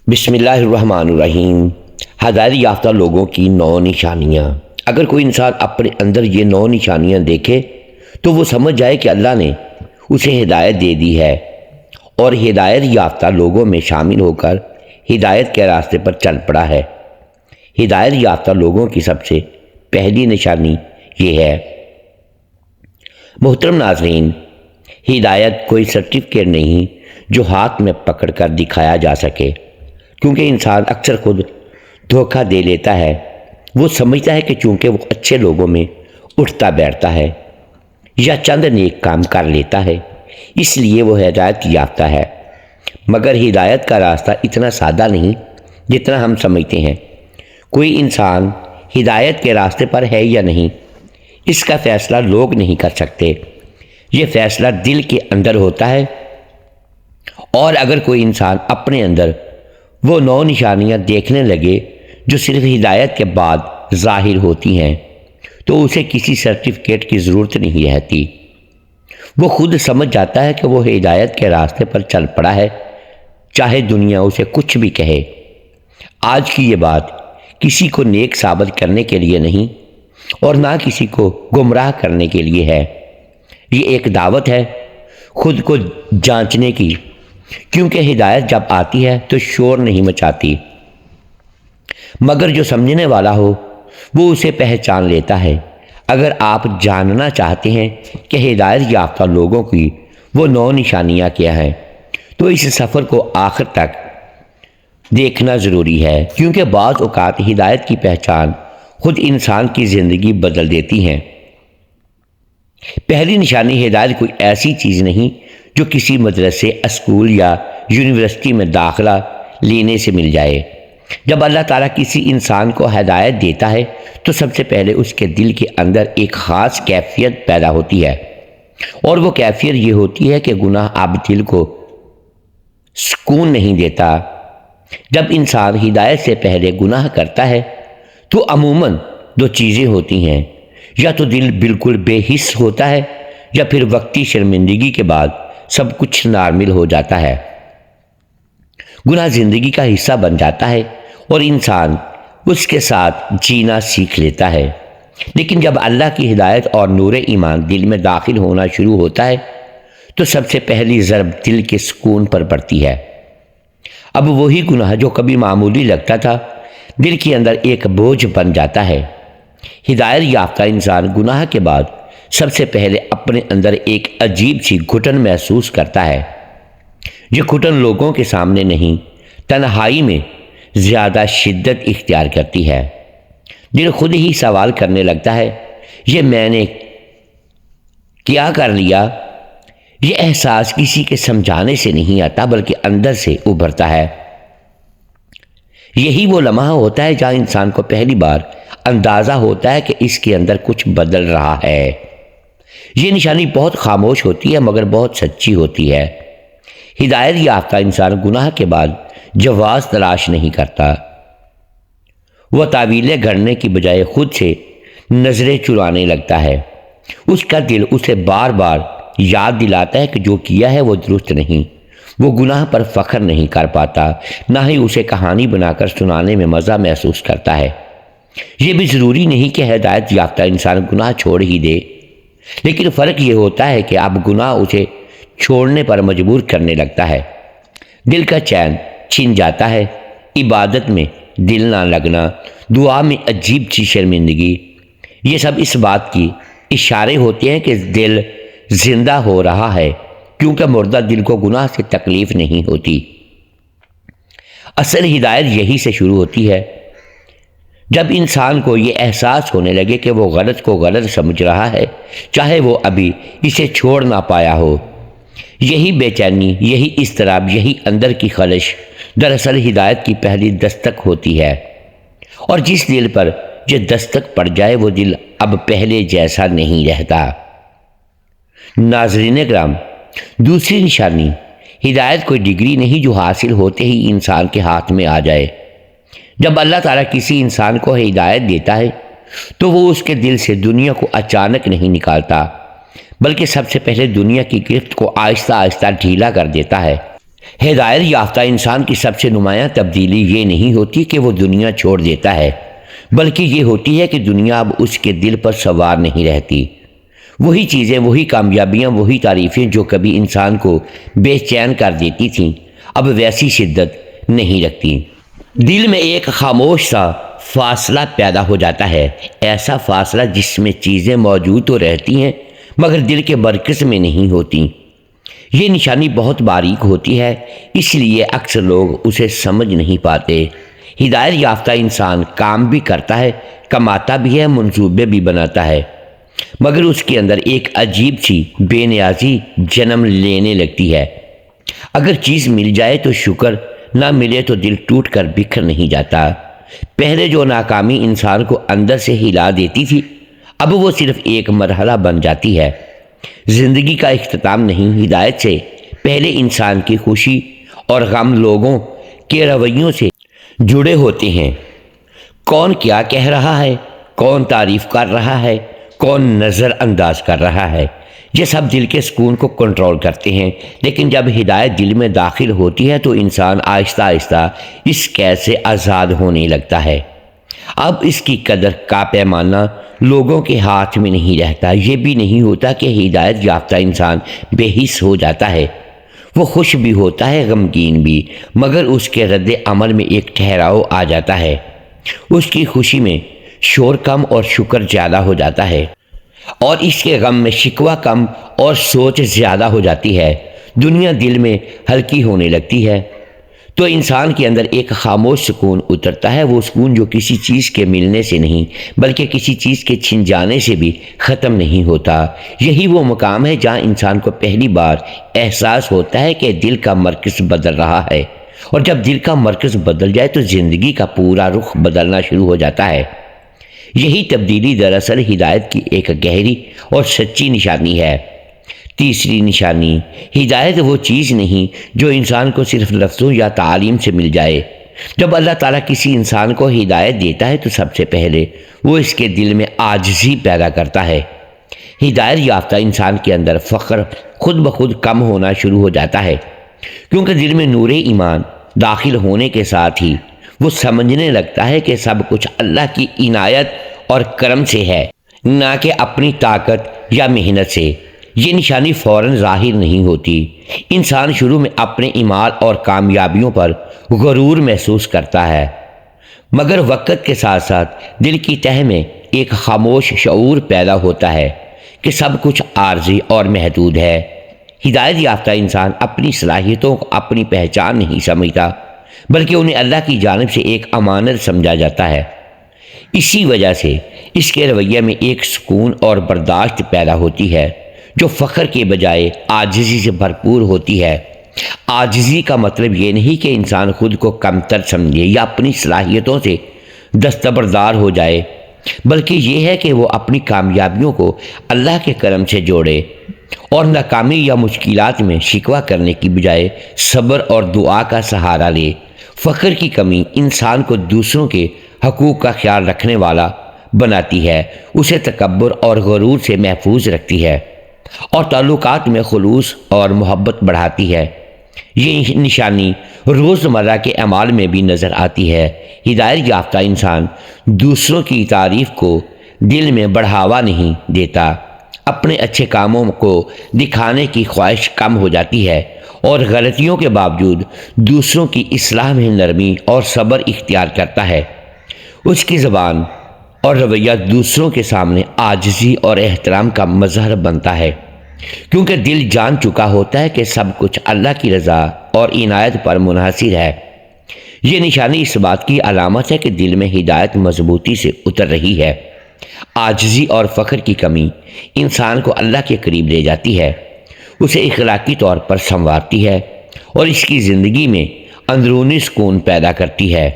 بسم اللہ الرحمن الرحیم۔ ہدایت یافتہ لوگوں کی 9 نشانیاں۔ اگر کوئی انسان اپنے اندر یہ 9 نشانیاں دیکھے تو وہ سمجھ جائے کہ اللہ نے اسے ہدایت دے دی ہے اور ہدایت یافتہ لوگوں میں شامل ہو کر ہدایت کے راستے پر چل پڑا ہے۔ ہدایت یافتہ لوگوں کی سب سے پہلی نشانی یہ ہے۔ محترم ناظرین، ہدایت کوئی سرٹیفکیٹ نہیں جو ہاتھ میں پکڑ کر دکھایا جا سکے، کیونکہ انسان اکثر خود دھوکہ دے لیتا ہے۔ وہ سمجھتا ہے کہ چونکہ وہ اچھے لوگوں میں اٹھتا بیٹھتا ہے یا چند نیک کام کر لیتا ہے اس لیے وہ ہدایت یافتہ ہے، مگر ہدایت کا راستہ اتنا سادہ نہیں جتنا ہم سمجھتے ہیں۔ کوئی انسان ہدایت کے راستے پر ہے یا نہیں، اس کا فیصلہ لوگ نہیں کر سکتے، یہ فیصلہ دل کے اندر ہوتا ہے۔ اور اگر کوئی انسان اپنے اندر وہ 9 نشانیاں دیکھنے لگے جو صرف ہدایت کے بعد ظاہر ہوتی ہیں تو اسے کسی سرٹیفکیٹ کی ضرورت نہیں رہتی۔ وہ خود سمجھ جاتا ہے کہ وہ ہدایت کے راستے پر چل پڑا ہے، چاہے دنیا اسے کچھ بھی کہے۔ آج کی یہ بات کسی کو نیک ثابت کرنے کے لیے نہیں اور نہ کسی کو گمراہ کرنے کے لیے ہے، یہ ایک دعوت ہے خود کو جانچنے کی، کیونکہ ہدایت جب آتی ہے تو شور نہیں مچاتی، مگر جو سمجھنے والا ہو وہ اسے پہچان لیتا ہے۔ اگر آپ جاننا چاہتے ہیں کہ ہدایت یافتہ لوگوں کی وہ 9 نشانیاں کیا ہیں تو اس سفر کو آخر تک دیکھنا ضروری ہے، کیونکہ بعض اوقات ہدایت کی پہچان خود انسان کی زندگی بدل دیتی ہیں۔ پہلی نشانی، ہدایت کوئی ایسی چیز نہیں جو کسی مدرسے، اسکول یا یونیورسٹی میں داخلہ لینے سے مل جائے۔ جب اللہ تعالیٰ کسی انسان کو ہدایت دیتا ہے تو سب سے پہلے اس کے دل کے اندر ایک خاص کیفیت پیدا ہوتی ہے، اور وہ کیفیت یہ ہوتی ہے کہ گناہ اب دل کو سکون نہیں دیتا۔ جب انسان ہدایت سے پہلے گناہ کرتا ہے تو عموماً 2 چیزیں ہوتی ہیں، یا تو دل بالکل بے حس ہوتا ہے یا پھر وقتی شرمندگی کے بعد سب کچھ نارمل ہو جاتا ہے۔ گناہ زندگی کا حصہ بن جاتا ہے اور انسان اس کے ساتھ جینا سیکھ لیتا ہے، لیکن جب اللہ کی ہدایت اور نور ایمان دل میں داخل ہونا شروع ہوتا ہے تو سب سے پہلی ضرب دل کے سکون پر پڑتی ہے۔ اب وہی گناہ جو کبھی معمولی لگتا تھا دل کے اندر ایک بوجھ بن جاتا ہے۔ ہدایت یافتہ انسان گناہ کے بعد سب سے پہلے اپنے اندر ایک عجیب سی گھٹن محسوس کرتا ہے۔ یہ گھٹن لوگوں کے سامنے نہیں، تنہائی میں زیادہ شدت اختیار کرتی ہے۔ دل خود ہی سوال کرنے لگتا ہے، یہ میں نے کیا کر لیا؟ یہ احساس کسی کے سمجھانے سے نہیں آتا بلکہ اندر سے ابھرتا ہے۔ یہی وہ لمحہ ہوتا ہے جہاں انسان کو پہلی بار اندازہ ہوتا ہے کہ اس کے اندر کچھ بدل رہا ہے۔ یہ نشانی بہت خاموش ہوتی ہے مگر بہت سچی ہوتی ہے۔ ہدایت یافتہ انسان گناہ کے بعد جواز تلاش نہیں کرتا، وہ تعویلیں گھڑنے کی بجائے خود سے نظریں چرانے لگتا ہے۔ اس کا دل اسے بار بار یاد دلاتا ہے کہ جو کیا ہے وہ درست نہیں۔ وہ گناہ پر فخر نہیں کر پاتا، نہ ہی اسے کہانی بنا کر سنانے میں مزہ محسوس کرتا ہے۔ یہ بھی ضروری نہیں کہ ہدایت یافتہ انسان گناہ چھوڑ ہی دے، لیکن فرق یہ ہوتا ہے کہ اب گناہ اسے چھوڑنے پر مجبور کرنے لگتا ہے۔ دل کا چین چھن جاتا ہے، عبادت میں دل نہ لگنا، دعا میں عجیب سی شرمندگی، یہ سب اس بات کی اشارے ہوتے ہیں کہ دل زندہ ہو رہا ہے، کیونکہ مردہ دل کو گناہ سے تکلیف نہیں ہوتی۔ اصل ہدایت یہی سے شروع ہوتی ہے، جب انسان کو یہ احساس ہونے لگے کہ وہ غلط کو غلط سمجھ رہا ہے، چاہے وہ ابھی اسے چھوڑ نہ پایا ہو۔ یہی بے چینی، یہی اضطراب، یہی اندر کی خلش دراصل ہدایت کی پہلی دستک ہوتی ہے، اور جس دل پر یہ دستک پڑ جائے وہ دل اب پہلے جیسا نہیں رہتا۔ ناظرین کرام، دوسری نشانی، ہدایت کوئی ڈگری نہیں جو حاصل ہوتے ہی انسان کے ہاتھ میں آ جائے۔ جب اللہ تعالیٰ کسی انسان کو ہدایت دیتا ہے تو وہ اس کے دل سے دنیا کو اچانک نہیں نکالتا، بلکہ سب سے پہلے دنیا کی گرفت کو آہستہ آہستہ ڈھیلا کر دیتا ہے۔ ہدایت یافتہ انسان کی سب سے نمایاں تبدیلی یہ نہیں ہوتی کہ وہ دنیا چھوڑ دیتا ہے، بلکہ یہ ہوتی ہے کہ دنیا اب اس کے دل پر سوار نہیں رہتی۔ وہی چیزیں، وہی کامیابیاں، وہی تعریفیں جو کبھی انسان کو بے چین کر دیتی تھیں، اب ویسی شدت نہیں رکھتی۔ دل میں ایک خاموش سا فاصلہ پیدا ہو جاتا ہے، ایسا فاصلہ جس میں چیزیں موجود تو رہتی ہیں مگر دل کے مرکز میں نہیں ہوتی۔ یہ نشانی بہت باریک ہوتی ہے، اس لیے اکثر لوگ اسے سمجھ نہیں پاتے۔ ہدایت یافتہ انسان کام بھی کرتا ہے، کماتا بھی ہے، منصوبے بھی بناتا ہے، مگر اس کے اندر ایک عجیب سی بے نیازی جنم لینے لگتی ہے۔ اگر چیز مل جائے تو شکر، نہ ملے تو دل ٹوٹ کر بکھر نہیں جاتا۔ پہلے جو ناکامی انسان کو اندر سے ہلا دیتی تھی، اب وہ صرف ایک مرحلہ بن جاتی ہے، زندگی کا اختتام نہیں۔ ہدایت سے پہلے انسان کی خوشی اور غم لوگوں کے رویوں سے جڑے ہوتے ہیں۔ کون کیا کہہ رہا ہے، کون تعریف کر رہا ہے، کون نظر انداز کر رہا ہے، یہ سب دل کے سکون کو کنٹرول کرتے ہیں۔ لیکن جب ہدایت دل میں داخل ہوتی ہے تو انسان آہستہ آہستہ اس قید سے آزاد ہونے لگتا ہے۔ اب اس کی قدر کا پیمانہ لوگوں کے ہاتھ میں نہیں رہتا۔ یہ بھی نہیں ہوتا کہ ہدایت یافتہ انسان بے حس ہو جاتا ہے، وہ خوش بھی ہوتا ہے، غمگین بھی، مگر اس کے رد عمل میں ایک ٹھہراؤ آ جاتا ہے۔ اس کی خوشی میں شور کم اور شکر زیادہ ہو جاتا ہے، اور اس کے غم میں شکوہ کم اور سوچ زیادہ ہو جاتی ہے۔ دنیا دل میں ہلکی ہونے لگتی ہے تو انسان کے اندر ایک خاموش سکون اترتا ہے، وہ سکون جو کسی چیز کے ملنے سے نہیں بلکہ کسی چیز کے چھن جانے سے بھی ختم نہیں ہوتا۔ یہی وہ مقام ہے جہاں انسان کو پہلی بار احساس ہوتا ہے کہ دل کا مرکز بدل رہا ہے، اور جب دل کا مرکز بدل جائے تو زندگی کا پورا رخ بدلنا شروع ہو جاتا ہے۔ یہی تبدیلی دراصل ہدایت کی ایک گہری اور سچی نشانی ہے۔ تیسری نشانی، ہدایت وہ چیز نہیں جو انسان کو صرف لفظوں یا تعلیم سے مل جائے۔ جب اللہ تعالیٰ کسی انسان کو ہدایت دیتا ہے تو سب سے پہلے وہ اس کے دل میں عاجزی پیدا کرتا ہے۔ ہدایت یافتہ انسان کے اندر فخر خود بخود کم ہونا شروع ہو جاتا ہے، کیونکہ دل میں نور ایمان داخل ہونے کے ساتھ ہی وہ سمجھنے لگتا ہے کہ سب کچھ اللہ کی عنایت اور کرم سے ہے، نہ کہ اپنی طاقت یا محنت سے۔ یہ نشانی فوراً ظاہر نہیں ہوتی۔ انسان شروع میں اپنے اعمال اور کامیابیوں پر غرور محسوس کرتا ہے، مگر وقت کے ساتھ ساتھ دل کی تہہ میں ایک خاموش شعور پیدا ہوتا ہے کہ سب کچھ عارضی اور محدود ہے۔ ہدایت یافتہ انسان اپنی صلاحیتوں کو اپنی پہچان نہیں سمجھتا، بلکہ انہیں اللہ کی جانب سے ایک امانت سمجھا جاتا ہے۔ اسی وجہ سے اس کے رویے میں ایک سکون اور برداشت پیدا ہوتی ہے جو فخر کے بجائے عاجزی سے بھرپور ہوتی ہے۔ عاجزی کا مطلب یہ نہیں کہ انسان خود کو کمتر سمجھے یا اپنی صلاحیتوں سے دستبردار ہو جائے، بلکہ یہ ہے کہ وہ اپنی کامیابیوں کو اللہ کے کرم سے جوڑے اور ناکامی یا مشکلات میں شکوہ کرنے کی بجائے صبر اور دعا کا سہارا لے۔ فخر کی کمی انسان کو دوسروں کے حقوق کا خیال رکھنے والا بناتی ہے، اسے تکبر اور غرور سے محفوظ رکھتی ہے اور تعلقات میں خلوص اور محبت بڑھاتی ہے۔ یہ نشانی روزمرہ کے اعمال میں بھی نظر آتی ہے۔ ہدایت یافتہ انسان دوسروں کی تعریف کو دل میں بڑھاوا نہیں دیتا، اپنے اچھے کاموں کو دکھانے کی خواہش کم ہو جاتی ہے اور غلطیوں کے باوجود دوسروں کی اصلاح میں نرمی اور صبر اختیار کرتا ہے۔ اس کی زبان اور رویہ دوسروں کے سامنے عاجزی اور احترام کا مظہر بنتا ہے، کیونکہ دل جان چکا ہوتا ہے کہ سب کچھ اللہ کی رضا اور عنایت پر منحصر ہے۔ یہ نشانی اس بات کی علامت ہے کہ دل میں ہدایت مضبوطی سے اتر رہی ہے۔ عاجزی اور فخر کی کمی انسان کو اللہ کے قریب لے جاتی ہے، اسے اخلاقی طور پر سنوارتی ہے اور اس کی زندگی میں اندرونی سکون پیدا کرتی ہے۔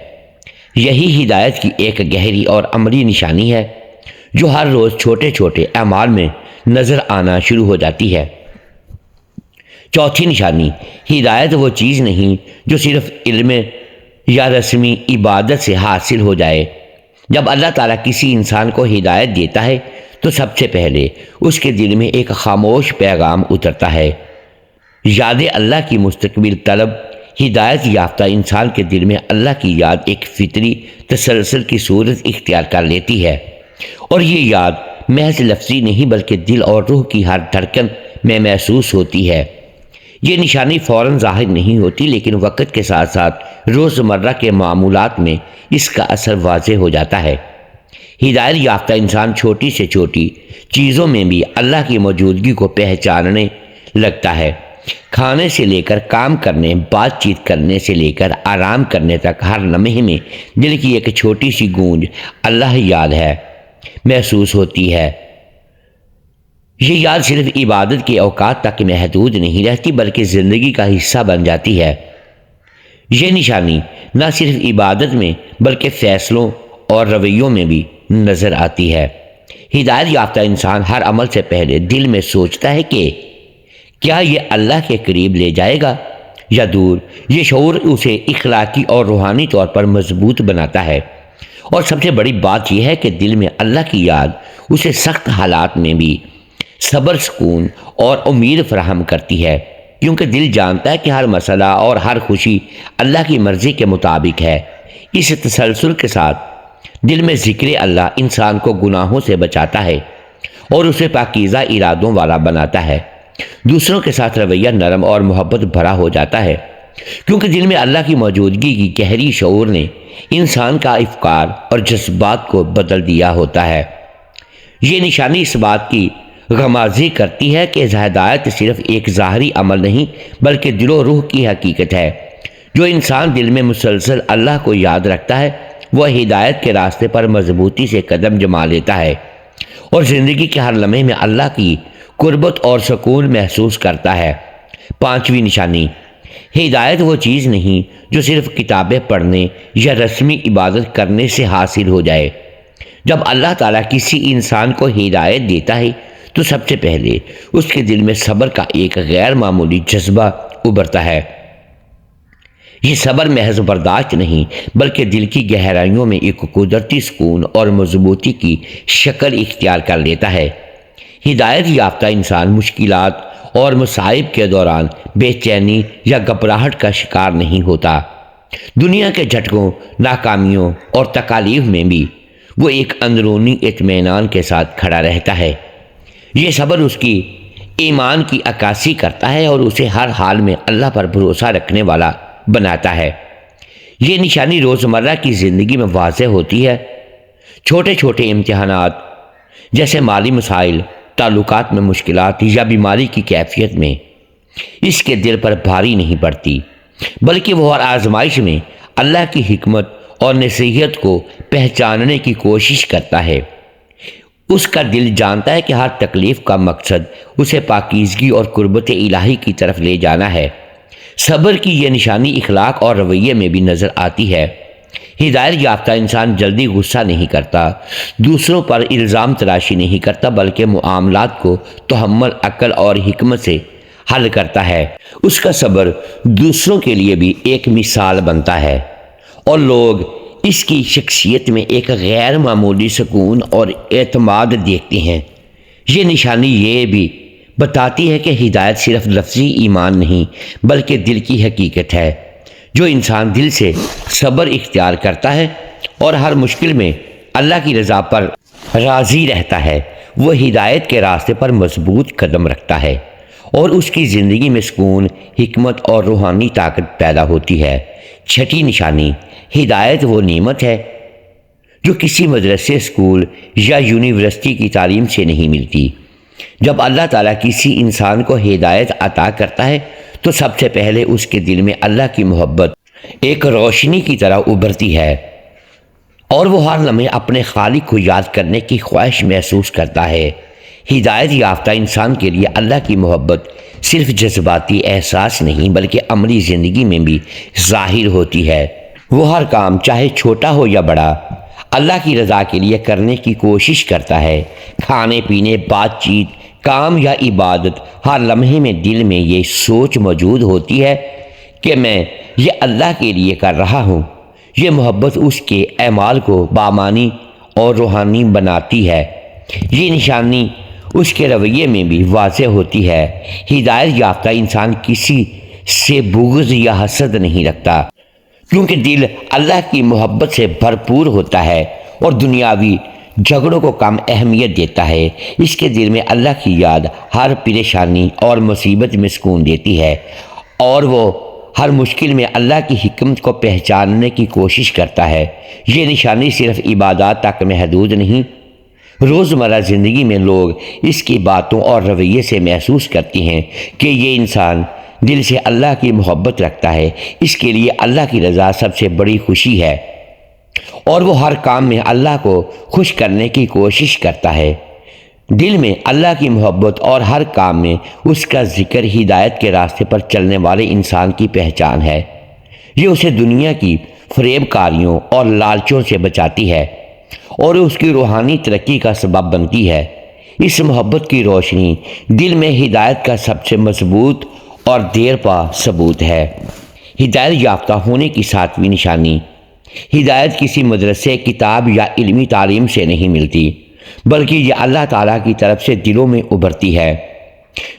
یہی ہدایت کی ایک گہری اور عملی نشانی ہے جو ہر روز چھوٹے چھوٹے اعمال میں نظر آنا شروع ہو جاتی ہے۔ چوتھی نشانی، ہدایت وہ چیز نہیں جو صرف علم یا رسمی عبادت سے حاصل ہو جائے۔ جب اللہ تعالیٰ کسی انسان کو ہدایت دیتا ہے تو سب سے پہلے اس کے دل میں ایک خاموش پیغام اترتا ہے۔ یاد اللہ کی مستقبل طلب ہدایت یافتہ انسان کے دل میں اللہ کی یاد ایک فطری تسلسل کی صورت اختیار کر لیتی ہے، اور یہ یاد محض لفظی نہیں بلکہ دل اور روح کی ہر دھڑکن میں محسوس ہوتی ہے۔ یہ نشانی فوراً ظاہر نہیں ہوتی، لیکن وقت کے ساتھ ساتھ روزمرہ کے معمولات میں اس کا اثر واضح ہو جاتا ہے۔ ہدایت یافتہ انسان چھوٹی سے چھوٹی چیزوں میں بھی اللہ کی موجودگی کو پہچاننے لگتا ہے۔ کھانے سے لے کر کام کرنے، بات چیت کرنے سے لے کر آرام کرنے تک ہر لمحے میں دل کی ایک چھوٹی سی گونج اللہ یاد ہے محسوس ہوتی ہے۔ یہ یاد صرف عبادت کے اوقات تک محدود نہیں رہتی بلکہ زندگی کا حصہ بن جاتی ہے۔ یہ نشانی نہ صرف عبادت میں بلکہ فیصلوں اور رویوں میں بھی نظر آتی ہے۔ ہدایت یافتہ انسان ہر عمل سے پہلے دل میں سوچتا ہے کہ کیا یہ اللہ کے قریب لے جائے گا یا دور۔ یہ شعور اسے اخلاقی اور روحانی طور پر مضبوط بناتا ہے، اور سب سے بڑی بات یہ ہے کہ دل میں اللہ کی یاد اسے سخت حالات میں بھی صبر، سکون اور امید فراہم کرتی ہے، کیونکہ دل جانتا ہے کہ ہر مسئلہ اور ہر خوشی اللہ کی مرضی کے مطابق ہے۔ اس تسلسل کے ساتھ دل میں ذکر اللہ انسان کو گناہوں سے بچاتا ہے اور اسے پاکیزہ ارادوں والا بناتا ہے۔ دوسروں کے ساتھ رویہ نرم اور محبت بھرا ہو جاتا ہے، کیونکہ دل میں اللہ کی موجودگی کی گہری شعور نے انسان کا افکار اور جذبات کو بدل دیا ہوتا ہے۔ یہ نشانی اس بات کی غمازی کرتی ہے کہ ہدایت صرف ایک ظاہری عمل نہیں بلکہ دل و روح کی حقیقت ہے۔ جو انسان دل میں مسلسل اللہ کو یاد رکھتا ہے وہ ہدایت کے راستے پر مضبوطی سے قدم جما لیتا ہے اور زندگی کے ہر لمحے میں اللہ کی قربت اور سکون محسوس کرتا ہے۔ پانچویں نشانی، ہدایت وہ چیز نہیں جو صرف کتابیں پڑھنے یا رسمی عبادت کرنے سے حاصل ہو جائے۔ جب اللہ تعالیٰ کسی انسان کو ہدایت دیتا ہے تو سب سے پہلے اس کے دل میں صبر کا ایک غیر معمولی جذبہ ابھرتا ہے۔ یہ صبر محض برداشت نہیں بلکہ دل کی گہرائیوں میں ایک قدرتی سکون اور مضبوطی کی شکل اختیار کر لیتا ہے۔ ہدایت یافتہ انسان مشکلات اور مصائب کے دوران بے چینی یا گھبراہٹ کا شکار نہیں ہوتا۔ دنیا کے جھٹکوں، ناکامیوں اور تکالیف میں بھی وہ ایک اندرونی اطمینان کے ساتھ کھڑا رہتا ہے۔ یہ صبر اس کی ایمان کی عکاسی کرتا ہے اور اسے ہر حال میں اللہ پر بھروسہ رکھنے والا بناتا ہے۔ یہ نشانی روزمرہ کی زندگی میں واضح ہوتی ہے۔ چھوٹے چھوٹے امتحانات جیسے مالی مسائل، تعلقات میں مشکلات یا بیماری کی کیفیت میں اس کے دل پر بھاری نہیں پڑتی، بلکہ وہ ہر آزمائش میں اللہ کی حکمت اور نصیحت کو پہچاننے کی کوشش کرتا ہے۔ اس کا دل جانتا ہے کہ ہر تکلیف کا مقصد اسے پاکیزگی اور قربت الہی کی طرف لے جانا ہے۔ صبر کی یہ نشانی اخلاق اور رویے میں بھی نظر آتی ہے۔ ہدایت یافتہ انسان جلدی غصہ نہیں کرتا، دوسروں پر الزام تراشی نہیں کرتا، بلکہ معاملات کو تحمل، عقل اور حکمت سے حل کرتا ہے۔ اس کا صبر دوسروں کے لیے بھی ایک مثال بنتا ہے اور لوگ اس کی شخصیت میں ایک غیر معمولی سکون اور اعتماد دیکھتے ہیں۔ یہ نشانی یہ بھی بتاتی ہے کہ ہدایت صرف لفظی ایمان نہیں بلکہ دل کی حقیقت ہے۔ جو انسان دل سے صبر اختیار کرتا ہے اور ہر مشکل میں اللہ کی رضا پر راضی رہتا ہے وہ ہدایت کے راستے پر مضبوط قدم رکھتا ہے اور اس کی زندگی میں سکون، حکمت اور روحانی طاقت پیدا ہوتی ہے۔ چھٹی نشانی، ہدایت وہ نعمت ہے جو کسی مدرسے، اسکول یا یونیورسٹی کی تعلیم سے نہیں ملتی۔ جب اللہ تعالیٰ کسی انسان کو ہدایت عطا کرتا ہے تو سب سے پہلے اس کے دل میں اللہ کی محبت ایک روشنی کی طرح ابھرتی ہے اور وہ ہر لمحے اپنے خالق کو یاد کرنے کی خواہش محسوس کرتا ہے۔ ہدایت یافتہ انسان کے لیے اللہ کی محبت صرف جذباتی احساس نہیں بلکہ عملی زندگی میں بھی ظاہر ہوتی ہے۔ وہ ہر کام چاہے چھوٹا ہو یا بڑا اللہ کی رضا کے لیے کرنے کی کوشش کرتا ہے۔ کھانے پینے، بات چیت، کام یا عبادت، ہر لمحے میں دل میں یہ سوچ موجود ہوتی ہے کہ میں یہ اللہ کے لیے کر رہا ہوں۔ یہ محبت اس کے اعمال کو بامانی اور روحانی بناتی ہے۔ یہ نشانی اس کے رویے میں بھی واضح ہوتی ہے۔ ہدایت یافتہ انسان کسی سے بغض یا حسد نہیں رکھتا، کیونکہ دل اللہ کی محبت سے بھرپور ہوتا ہے اور دنیاوی جھگڑوں کو کم اہمیت دیتا ہے۔ اس کے دل میں اللہ کی یاد ہر پریشانی اور مصیبت میں سکون دیتی ہے، اور وہ ہر مشکل میں اللہ کی حکمت کو پہچاننے کی کوشش کرتا ہے۔ یہ نشانی صرف عبادات تک محدود نہیں، روزمرہ زندگی میں لوگ اس کی باتوں اور رویے سے محسوس کرتے ہیں کہ یہ انسان دل سے اللہ کی محبت رکھتا ہے۔ اس کے لیے اللہ کی رضا سب سے بڑی خوشی ہے، اور وہ ہر کام میں اللہ کو خوش کرنے کی کوشش کرتا ہے۔ دل میں اللہ کی محبت اور ہر کام میں اس کا ذکر ہدایت کے راستے پر چلنے والے انسان کی پہچان ہے۔ یہ اسے دنیا کی فریب کاریوں اور لالچوں سے بچاتی ہے اور اس کی روحانی ترقی کا سبب بنتی ہے۔ اس محبت کی روشنی دل میں ہدایت کا سب سے مضبوط اور دیر پا ثبوت ہے۔ ہدایت یافتہ ہونے کی ساتویں نشانی، ہدایت کسی مدرسے، کتاب یا علمی تعلیم سے نہیں ملتی، بلکہ یہ اللہ تعالیٰ کی طرف سے دلوں میں ابھرتی ہے۔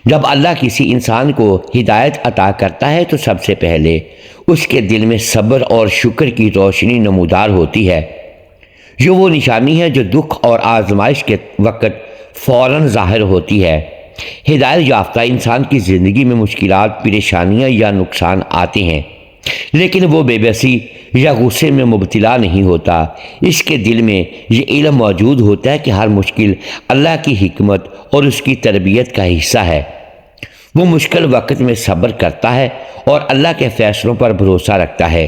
جب اللہ کسی انسان کو ہدایت عطا کرتا ہے تو سب سے پہلے اس کے دل میں صبر اور شکر کی روشنی نمودار ہوتی ہے۔ یہ وہ نشانی ہے جو دکھ اور آزمائش کے وقت فوراً ظاہر ہوتی ہے۔ ہدایت یافتہ انسان کی زندگی میں مشکلات، پریشانیاں یا نقصان آتے ہیں، لیکن وہ بے بسی یا غصے میں مبتلا نہیں ہوتا۔ اس کے دل میں یہ علم موجود ہوتا ہے کہ ہر مشکل اللہ کی حکمت اور اس کی تربیت کا حصہ ہے۔ وہ مشکل وقت میں صبر کرتا ہے اور اللہ کے فیصلوں پر بھروسہ رکھتا ہے،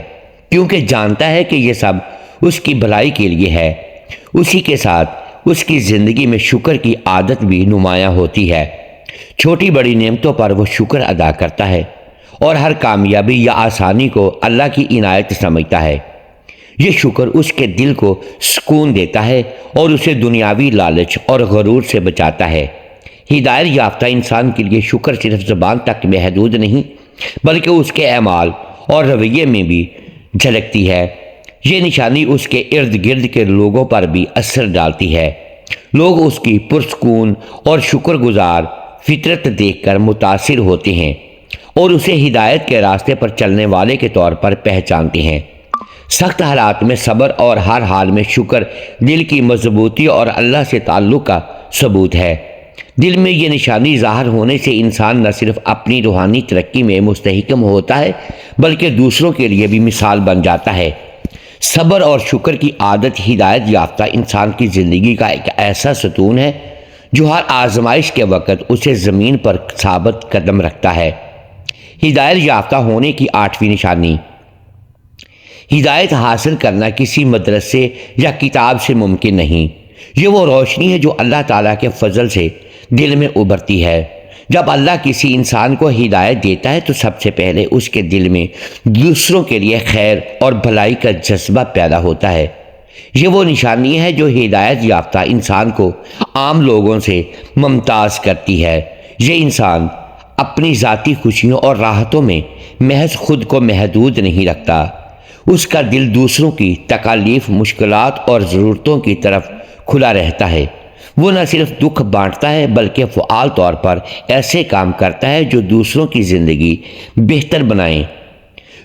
کیونکہ جانتا ہے کہ یہ سب اس کی بھلائی کے لیے ہے۔ اسی کے ساتھ اس کی زندگی میں شکر کی عادت بھی نمایاں ہوتی ہے۔ چھوٹی بڑی نعمتوں پر وہ شکر ادا کرتا ہے اور ہر کامیابی یا آسانی کو اللہ کی عنایت سمجھتا ہے۔ یہ شکر اس کے دل کو سکون دیتا ہے اور اسے دنیاوی لالچ اور غرور سے بچاتا ہے۔ ہدایت یافتہ انسان کے لیے شکر صرف زبان تک محدود نہیں، بلکہ اس کے اعمال اور رویے میں بھی جھلکتی ہے۔ یہ نشانی اس کے ارد گرد کے لوگوں پر بھی اثر ڈالتی ہے۔ لوگ اس کی پرسکون اور شکر گزار فطرت دیکھ کر متاثر ہوتے ہیں اور اسے ہدایت کے راستے پر چلنے والے کے طور پر پہچانتے ہیں۔ سخت حالات میں صبر اور ہر حال میں شکر دل کی مضبوطی اور اللہ سے تعلق کا ثبوت ہے۔ دل میں یہ نشانی ظاہر ہونے سے انسان نہ صرف اپنی روحانی ترقی میں مستحکم ہوتا ہے، بلکہ دوسروں کے لیے بھی مثال بن جاتا ہے۔ صبر اور شکر کی عادت ہدایت یافتہ انسان کی زندگی کا ایک ایسا ستون ہے جو ہر آزمائش کے وقت اسے زمین پر ثابت قدم رکھتا ہے۔ ہدایت یافتہ ہونے کی آٹھویں نشانی، ہدایت حاصل کرنا کسی مدرسے یا کتاب سے ممکن نہیں۔ یہ وہ روشنی ہے جو اللہ تعالیٰ کے فضل سے دل میں ابھرتی ہے۔ جب اللہ کسی انسان کو ہدایت دیتا ہے تو سب سے پہلے اس کے دل میں دوسروں کے لیے خیر اور بھلائی کا جذبہ پیدا ہوتا ہے۔ یہ وہ نشانی ہے جو ہدایت یافتہ انسان کو عام لوگوں سے ممتاز کرتی ہے۔ یہ انسان اپنی ذاتی خوشیوں اور راحتوں میں محض خود کو محدود نہیں رکھتا۔ اس کا دل دوسروں کی تکالیف، مشکلات اور ضرورتوں کی طرف کھلا رہتا ہے۔ وہ نہ صرف دکھ بانٹتا ہے بلکہ فعال طور پر ایسے کام کرتا ہے جو دوسروں کی زندگی بہتر بنائیں۔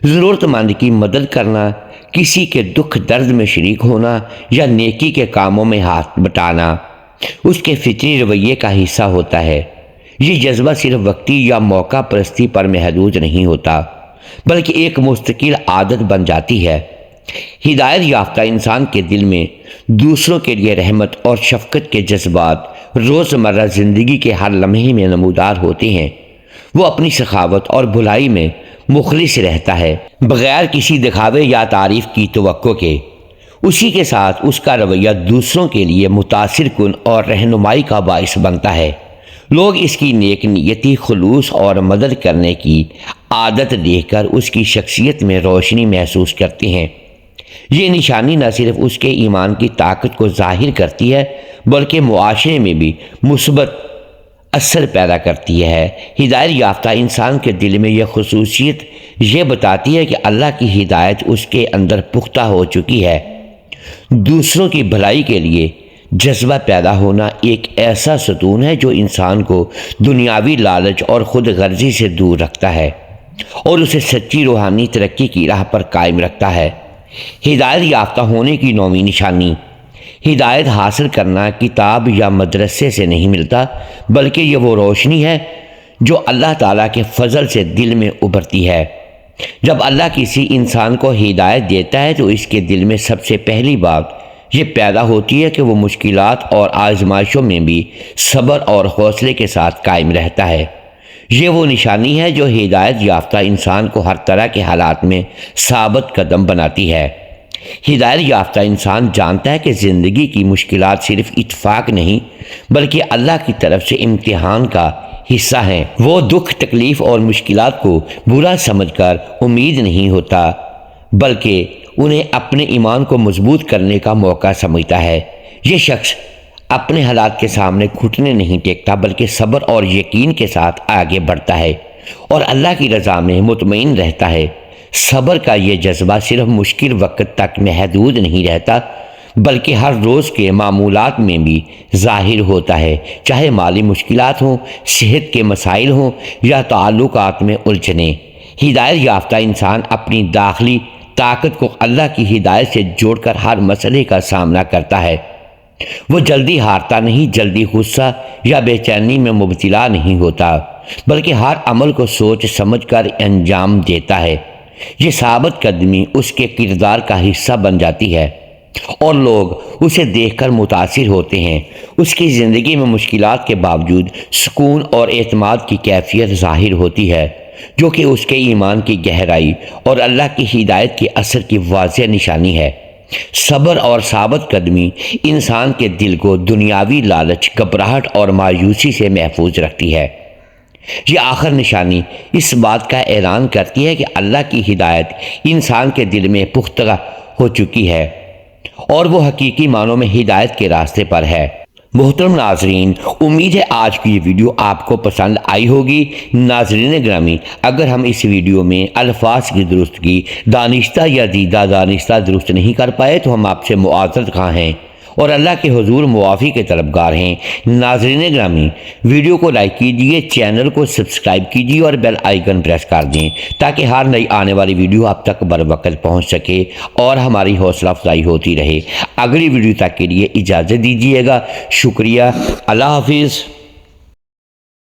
ضرورت مند کی مدد کرنا، کسی کے دکھ درد میں شریک ہونا یا نیکی کے کاموں میں ہاتھ بٹانا اس کے فطری رویے کا حصہ ہوتا ہے۔ یہ جذبہ صرف وقتی یا موقع پرستی پر محدود نہیں ہوتا، بلکہ ایک مستقل عادت بن جاتی ہے۔ ہدایت یافتہ انسان کے دل میں دوسروں کے لیے رحمت اور شفقت کے جذبات روزمرہ زندگی کے ہر لمحے میں نمودار ہوتے ہیں۔ وہ اپنی سخاوت اور بھلائی میں مخلص رہتا ہے، بغیر کسی دکھاوے یا تعریف کی توقع کے۔ اسی کے ساتھ اس کا رویہ دوسروں کے لیے متاثر کن اور رہنمائی کا باعث بنتا ہے۔ لوگ اس کی نیک نیتی، خلوص اور مدد کرنے کی عادت دیکھ کر اس کی شخصیت میں روشنی محسوس کرتے ہیں۔ یہ نشانی نہ صرف اس کے ایمان کی طاقت کو ظاہر کرتی ہے بلکہ معاشرے میں بھی مثبت اثر پیدا کرتی ہے۔ ہدایت یافتہ انسان کے دل میں یہ خصوصیت یہ بتاتی ہے کہ اللہ کی ہدایت اس کے اندر پختہ ہو چکی ہے۔ دوسروں کی بھلائی کے لیے جذبہ پیدا ہونا ایک ایسا ستون ہے جو انسان کو دنیاوی لالچ اور خود غرضی سے دور رکھتا ہے اور اسے سچی روحانی ترقی کی راہ پر قائم رکھتا ہے۔ ہدایت یافتہ ہونے کی نویں نشانی۔ ہدایت حاصل کرنا کتاب یا مدرسے سے نہیں ملتا، بلکہ یہ وہ روشنی ہے جو اللہ تعالیٰ کے فضل سے دل میں ابھرتی ہے۔ جب اللہ کسی انسان کو ہدایت دیتا ہے تو اس کے دل میں سب سے پہلی بات یہ پیدا ہوتی ہے کہ وہ مشکلات اور آزمائشوں میں بھی صبر اور حوصلے کے ساتھ قائم رہتا ہے۔ یہ وہ نشانی ہے جو ہدایت یافتہ انسان کو ہر طرح کے حالات میں ثابت قدم بناتی ہے۔ ہدایت یافتہ انسان جانتا ہے کہ زندگی کی مشکلات صرف اتفاق نہیں بلکہ اللہ کی طرف سے امتحان کا حصہ ہیں۔ وہ دکھ، تکلیف اور مشکلات کو برا سمجھ کر امید نہیں ہوتا بلکہ انہیں اپنے ایمان کو مضبوط کرنے کا موقع سمجھتا ہے۔ یہ شخص اپنے حالات کے سامنے گھٹنے نہیں ٹیکتا بلکہ صبر اور یقین کے ساتھ آگے بڑھتا ہے اور اللہ کی رضا میں مطمئن رہتا ہے۔ صبر کا یہ جذبہ صرف مشکل وقت تک محدود نہیں رہتا بلکہ ہر روز کے معمولات میں بھی ظاہر ہوتا ہے، چاہے مالی مشکلات ہوں، صحت کے مسائل ہوں یا تعلقات میں الجھنیں۔ ہدایت یافتہ انسان اپنی داخلی طاقت کو اللہ کی ہدایت سے جوڑ کر ہر مسئلے کا سامنا کرتا ہے۔ وہ جلدی ہارتا نہیں، جلدی غصہ یا بے چینی میں مبتلا نہیں ہوتا بلکہ ہر عمل کو سوچ سمجھ کر انجام دیتا ہے۔ یہ ثابت قدمی اس کے کردار کا حصہ بن جاتی ہے اور لوگ اسے دیکھ کر متاثر ہوتے ہیں۔ اس کی زندگی میں مشکلات کے باوجود سکون اور اعتماد کی کیفیت ظاہر ہوتی ہے جو کہ اس کے ایمان کی گہرائی اور اللہ کی ہدایت کے اثر کی واضح نشانی ہے۔ صبر اور ثابت قدمی انسان کے دل کو دنیاوی لالچ، گھبراہٹ اور مایوسی سے محفوظ رکھتی ہے۔ یہ آخر نشانی اس بات کا اعلان کرتی ہے کہ اللہ کی ہدایت انسان کے دل میں پختہ ہو چکی ہے اور وہ حقیقی معنوں میں ہدایت کے راستے پر ہے۔ محترم ناظرین، امید ہے آج کی یہ ویڈیو آپ کو پسند آئی ہوگی۔ ناظرین گرامی، اگر ہم اس ویڈیو میں الفاظ کی درستگی دانستہ یا دیدہ دانستہ درست نہیں کر پائے تو ہم آپ سے معذرت خواہ ہیں اور اللہ کے حضور معافی کے طلبگار ہیں۔ ناظرین گرامی، ویڈیو کو لائک کیجئے، چینل کو سبسکرائب کیجئے اور بیل آئیکن پریس کر دیں تاکہ ہر نئی آنے والی ویڈیو آپ تک بروقت پہنچ سکے اور ہماری حوصلہ افزائی ہوتی رہے۔ اگلی ویڈیو تک کے لیے اجازت دیجیے گا۔ شکریہ۔ اللہ حافظ۔